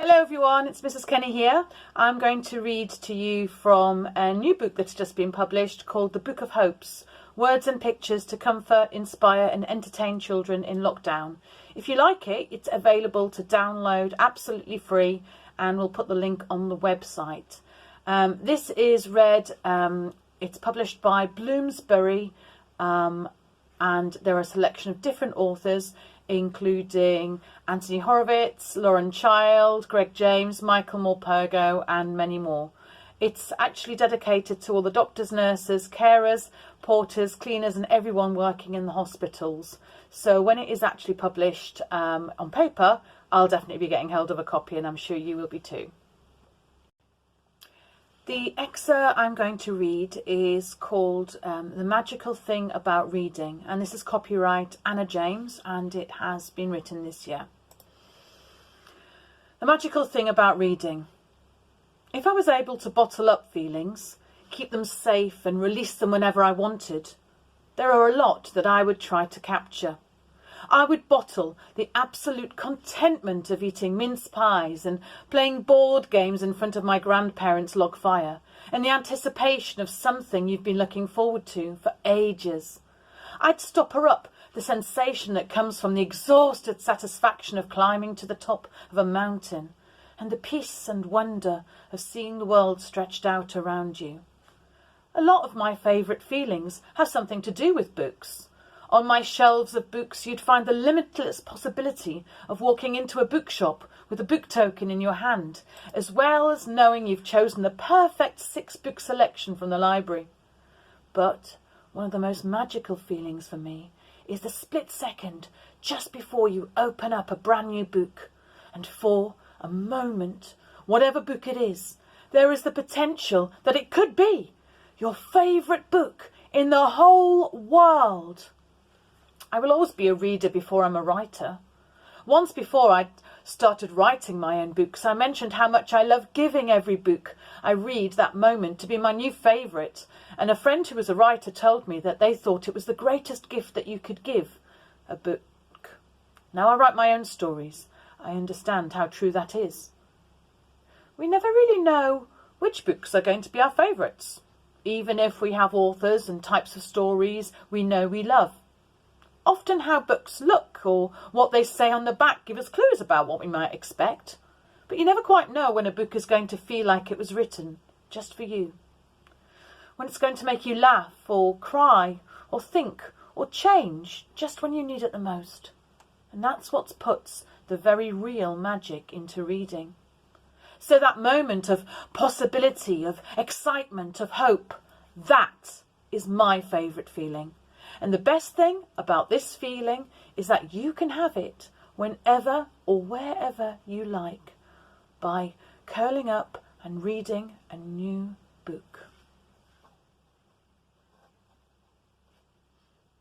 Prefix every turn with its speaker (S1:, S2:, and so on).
S1: Hello everyone, it's Mrs. Kenny here. I'm going to read to you from a new book that's just been published called The Book of Hopes, Words and Pictures to Comfort, Inspire and Entertain Children in Lockdown. If you like it, it's available to download absolutely free, and we'll put the link on the website. This is read, it's published by Bloomsbury, and there are a selection of different authors, including Anthony Horowitz, Lauren Child, Greg James, Michael Morpurgo and many more. It's actually dedicated to all the doctors, nurses, carers, porters, cleaners and everyone working in the hospitals. So when it is actually published on paper, I'll definitely be getting hold of a copy, and I'm sure you will be too. The excerpt I'm going to read is called The Magical Thing About Reading, and this is copyright Anna James, and it has been written this year. The magical thing about reading. If I was able to bottle up feelings, keep them safe and release them whenever I wanted, there are a lot that I would try to capture. I would bottle the absolute contentment of eating mince pies and playing board games in front of my grandparents' log fire, and the anticipation of something you've been looking forward to for ages. I'd stopper up the sensation that comes from the exhausted satisfaction of climbing to the top of a mountain, and the peace and wonder of seeing the world stretched out around you. A lot of my favourite feelings have something to do with books. On my shelves of books, you'd find the limitless possibility of walking into a bookshop with a book token in your hand, as well as knowing you've chosen the perfect 6-book selection from the library. But one of the most magical feelings for me is the split second just before you open up a brand new book, and for a moment, whatever book it is, there is the potential that it could be your favourite book in the whole world. I will always be a reader before I'm a writer. Once before I started writing my own books, I mentioned how much I love giving every book I read that moment to be my new favourite, and a friend who was a writer told me that they thought it was the greatest gift that you could give, a book. Now I write my own stories. I understand how true that is. We never really know which books are going to be our favourites, even if we have authors and types of stories we know we love. Often how books look or what they say on the back give us clues about what we might expect. But you never quite know when a book is going to feel like it was written just for you. When it's going to make you laugh or cry or think or change just when you need it the most. And that's what puts the very real magic into reading. So that moment of possibility, of excitement, of hope, that is my favourite feeling. And the best thing about this feeling is that you can have it whenever or wherever you like by curling up and reading a new book.